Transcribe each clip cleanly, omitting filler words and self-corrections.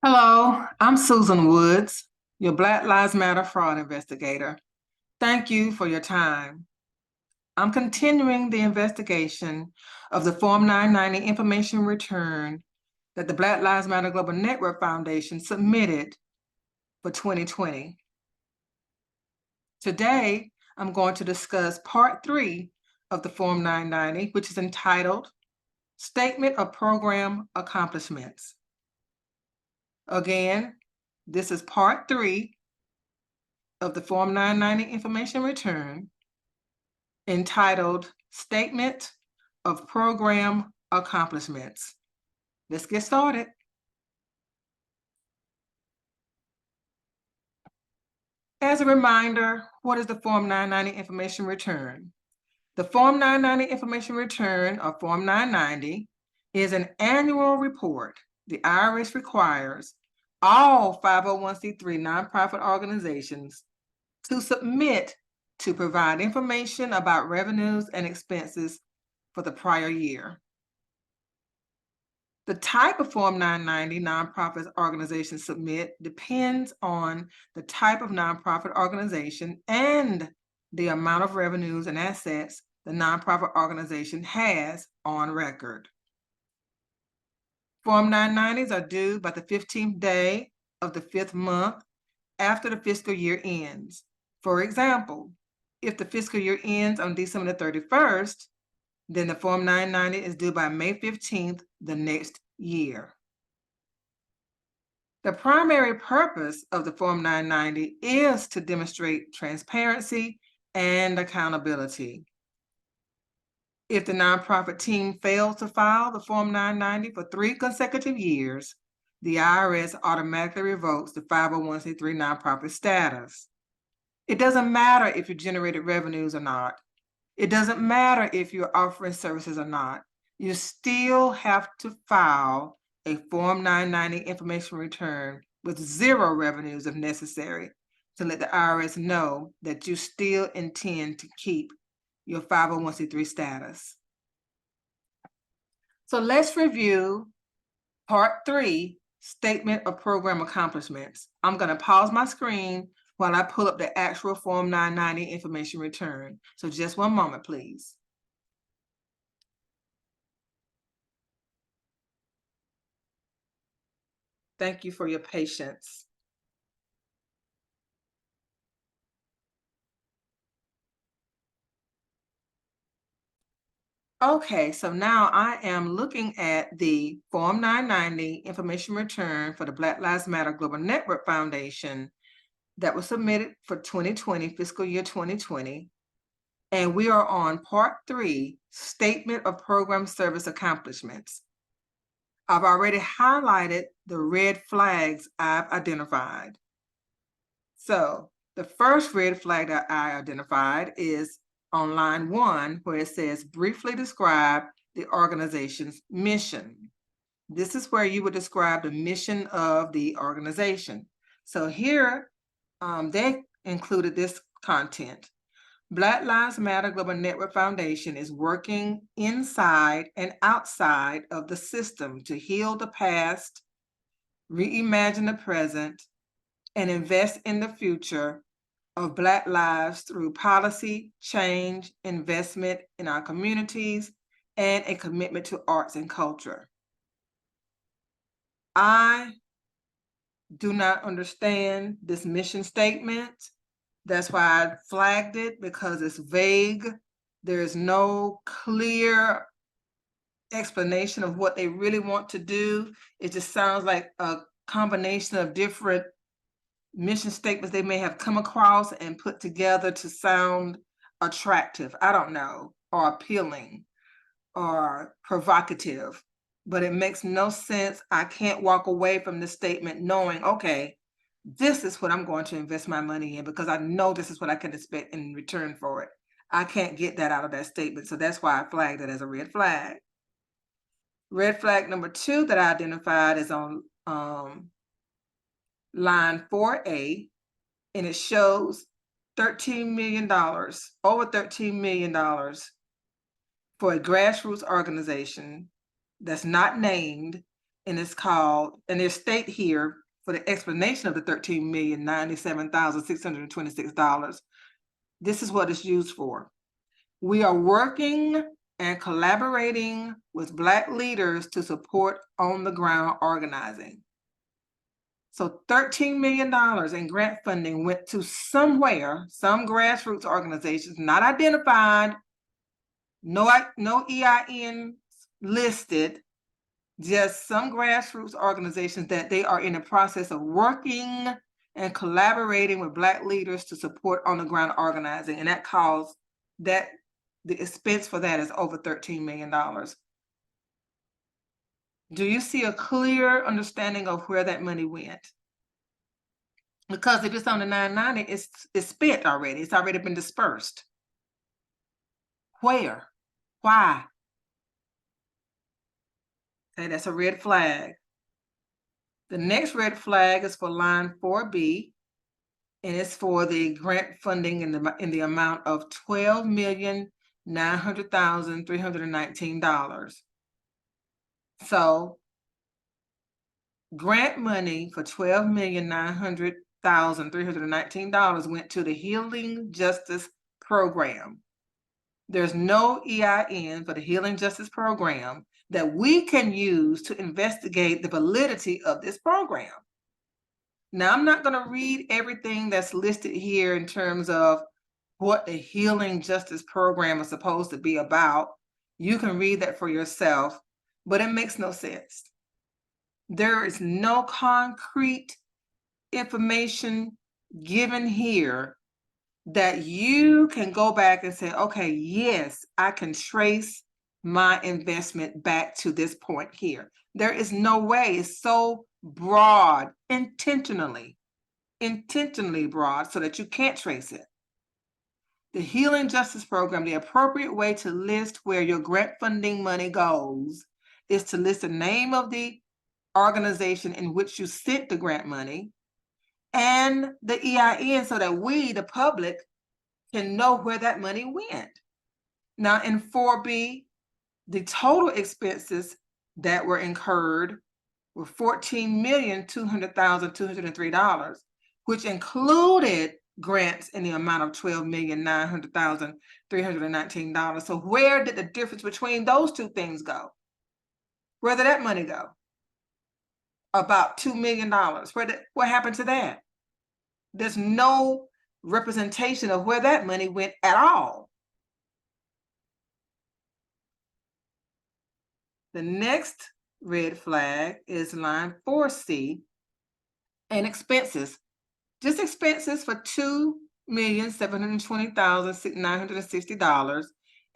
Hello, I'm Susan Woods, your Black Lives Matter fraud investigator. Thank you for your time. I'm continuing the investigation of the Form 990 information return that the Black Lives Matter Global Network Foundation submitted for 2020. Today, I'm going to discuss Part 3 of the Form 990, which is entitled Statement of Program Accomplishments. Again, this is Part 3 of the Form 990 information return entitled Statement of Program Accomplishments. Let's get started. As a reminder, what is the Form 990 information return? The Form 990 information return, or Form 990, is an annual report the IRS requires all 501c3 nonprofit organizations to submit to provide information about revenues and expenses for the prior year. The type of Form 990 nonprofit organizations submit depends on the type of nonprofit organization and the amount of revenues and assets the nonprofit organization has on record. Form 990s are due by the 15th day of the 5th month after the fiscal year ends. For example, if the fiscal year ends on December the 31st, then the Form 990 is due by May 15th the next year. The primary purpose of the Form 990 is to demonstrate transparency and accountability. If the nonprofit team fails to file the Form 990 for 3 consecutive years, the IRS automatically revokes the 501c3 nonprofit status. It doesn't matter if you generated revenues or not. It doesn't matter if you're offering services or not. You still have to file a Form 990 information return with 0 revenues if necessary to let the IRS know that you still intend to keep your 501c3 status. So let's review Part 3, Statement of Program Accomplishments. I'm going to pause my screen while I pull up the actual Form 990 information return. So just one moment, please. Thank you for your patience. Okay, so now I am looking at the Form 990 information return for the Black Lives Matter Global Network Foundation that was submitted for 2020, fiscal year 2020. And we are on Part 3, Statement of Program Service Accomplishments. I've already highlighted the red flags I've identified. So the first red flag that I identified is on line 1, where it says, briefly describe the organization's mission. This is where you would describe the mission of the organization. So here, they included this content. Black Lives Matter Global Network Foundation is working inside and outside of the system to heal the past, reimagine the present, and invest in the future of Black lives through policy, change, investment in our communities, and a commitment to arts and culture. I do not understand this mission statement. That's why I flagged it, because it's vague. There is no clear explanation of what they really want to do. It just sounds like a combination of different mission statements they may have come across and put together to sound attractive, I don't know, or appealing or provocative, but it makes no sense. I can't walk away from this statement knowing, okay, this is what I'm going to invest my money in, because I know this is what I can expect in return for it. I can't get that out of that statement, so that's why I flagged it as a red flag. Red flag number 2 that I identified is on line 4A, and it shows $13 million, over $13 million for a grassroots organization that's not named and it's called, and there's state here for the explanation of the $13,097,626. This is what it's used for. We are working and collaborating with Black leaders to support on-the-ground organizing. So $13 million in grant funding went to somewhere, some grassroots organizations, not identified, no EIN listed, just some grassroots organizations that they are in the process of working and collaborating with Black leaders to support on-the-ground organizing. And that calls that, the expense for that is over $13 million. Do you see a clear understanding of where that money went? Because if it's on the 990, it's spent already. It's already been dispersed. Where? Why? Okay, that's a red flag. The next red flag is for line 4B, and it's for the grant funding in the amount of $12,900,319. So grant money for $12,900,319 went to the Healing Justice Program. There's no EIN for the Healing Justice Program that we can use to investigate the validity of this program. Now, I'm not going to read everything that's listed here in terms of what the Healing Justice Program is supposed to be about. You can read that for yourself, but it makes no sense. There is no concrete information given here that you can go back and say, okay, yes, I can trace my investment back to this point here. There is no way. It's so broad, intentionally broad, so that you can't trace it. The Healing Justice Program, the appropriate way to list where your grant funding money goes is to list the name of the organization in which you sent the grant money and the EIN, so that we, the public, can know where that money went. Now in 4B, the total expenses that were incurred were $14,200,203, which included grants in the amount of $12,900,319. So where did the difference between those two things go? Where did that money go? About $2 million. What happened to that? There's no representation of where that money went at all. The next red flag is line 4C and expenses. Just expenses for $2,720,960,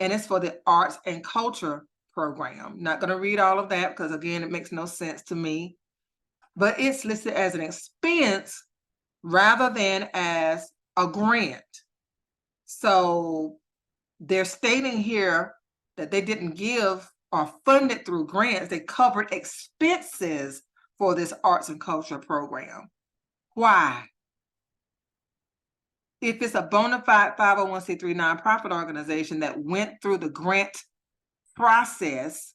and it's for the Arts and Culture Program. Not going to read all of that because, again, it makes no sense to me. But it's listed as an expense rather than as a grant. So they're stating here that they didn't give or fund it through grants. They covered expenses for this arts and culture program. Why? If it's a bona fide 501c3 nonprofit organization that went through the grant process,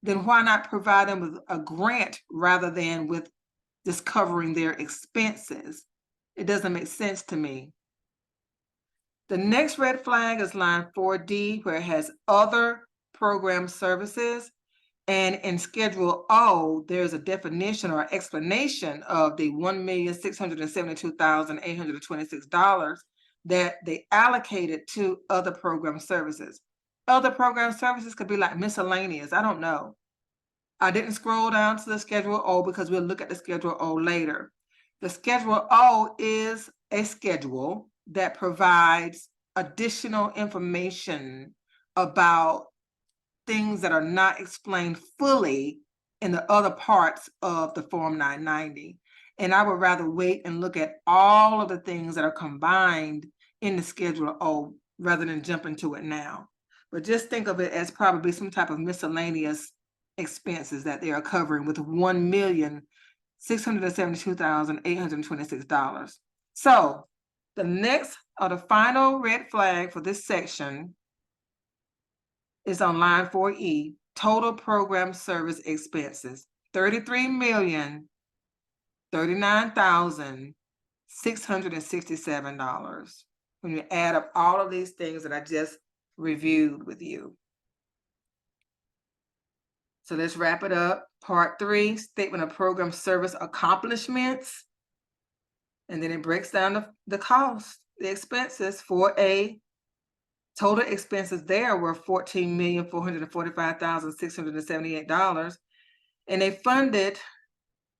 then why not provide them with a grant rather than with just covering their expenses? It doesn't make sense to me. The next red flag is line 4D, where it has other program services. And in Schedule O, there's a definition or explanation of the $1,672,826 that they allocated to other program services. Other program services could be like miscellaneous. I don't know. I didn't scroll down to the Schedule O because we'll look at the Schedule O later. The Schedule O is a schedule that provides additional information about things that are not explained fully in the other parts of the Form 990. And I would rather wait and look at all of the things that are combined in the Schedule O rather than jump into it now. But just think of it as probably some type of miscellaneous expenses that they are covering with $1,672,826. So the next or the final red flag for this section is on line 4E, total program service expenses. $33,039,667 when you add up all of these things that I just reviewed with you. So let's wrap it up. Part 3, Statement of Program Service Accomplishments. And then it breaks down the cost, the expenses for a total expenses there were $14,445,678. And they funded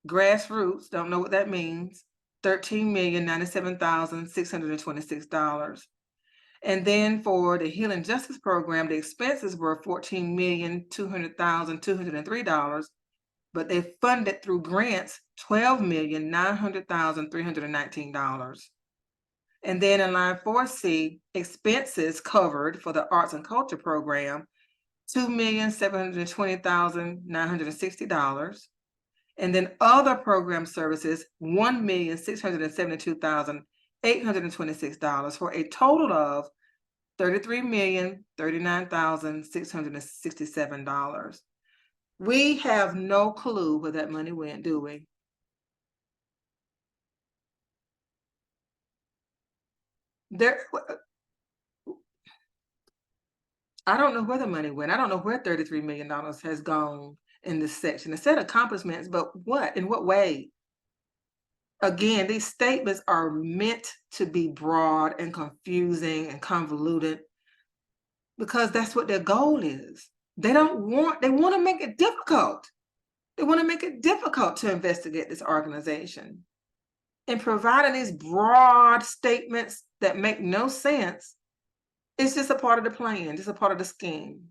grassroots, don't know what that means, $13,097,626. And then for the Healing Justice Program, the expenses were $14,200,203, but they funded through grants $12,900,319. And then in line 4C, expenses covered for the Arts and Culture Program, $2,720,960. And then other program services, $1,672,826 for a total of $33,039,667. We have no clue where that money went, do we? I don't know where the money went. I don't know where $33 million has gone in this section. It said accomplishments, but what? In what way? Again, these statements are meant to be broad and confusing and convoluted because that's what their goal is. They want to make it difficult. They want to make it difficult to investigate this organization. And providing these broad statements that make no sense, it's just a part of the plan, just a part of the scheme,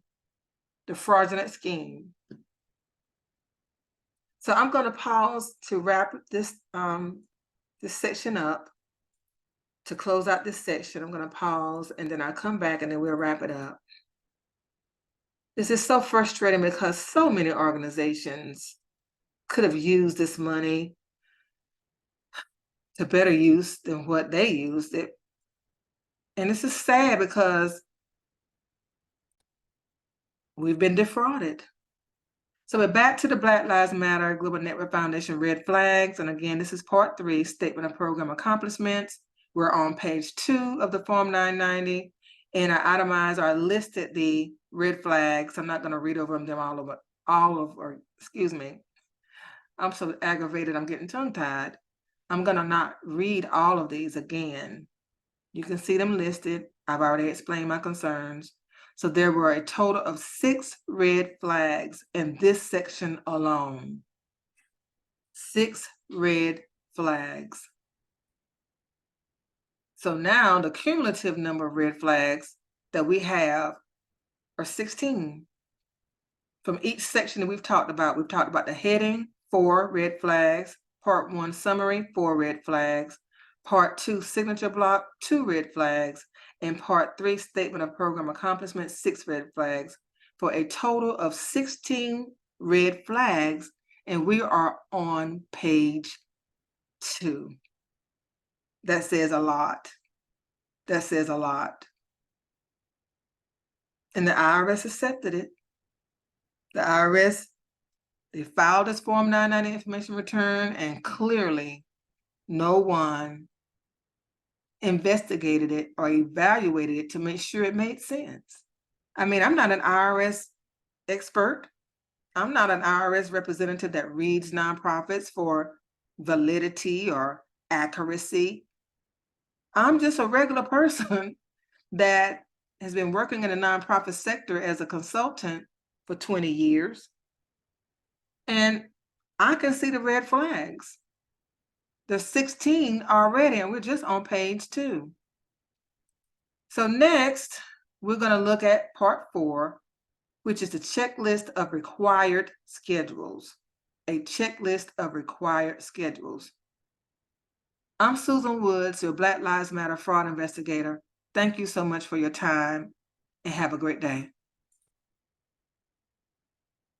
the fraudulent scheme. So I'm going to pause to wrap this this section up. To close out this section, I'm going to pause and then I'll come back and then we'll wrap it up. This is so frustrating because so many organizations could have used this money to better use than what they used it. And this is sad because we've been defrauded. So we're back to the Black Lives Matter Global Network Foundation red flags. And again, this is part 3, Statement of Program Accomplishments. We're on page 2 of the Form 990. And I itemized or listed the red flags. I'm not going to read over them excuse me. I'm so aggravated, I'm getting tongue-tied. I'm going to not read all of these again. You can see them listed. I've already explained my concerns. So there were a total of 6 red flags in this section alone. 6 red flags. So now the cumulative number of red flags that we have are 16. From each section that we've talked about the heading, 4 red flags. Part 1 summary, 4 red flags. Part 2 signature block, 2 red flags. And Part 3 statement of program accomplishments, 6 red flags, for a total of 16 red flags. And we are on page 2. That says a lot. That says a lot. And the IRS accepted it. The IRS, they filed this Form 990 information return, and clearly no one investigated it or evaluated it to make sure it made sense. I mean, I'm not an IRS expert. I'm not an IRS representative that reads nonprofits for validity or accuracy. I'm just a regular person that has been working in the nonprofit sector as a consultant for 20 years. And I can see the red flags. There's 16 already, and we're just on page 2. So next, we're going to look at part 4, which is the checklist of required schedules. A checklist of required schedules. I'm Susan Woods, your Black Lives Matter fraud investigator. Thank you so much for your time, and have a great day.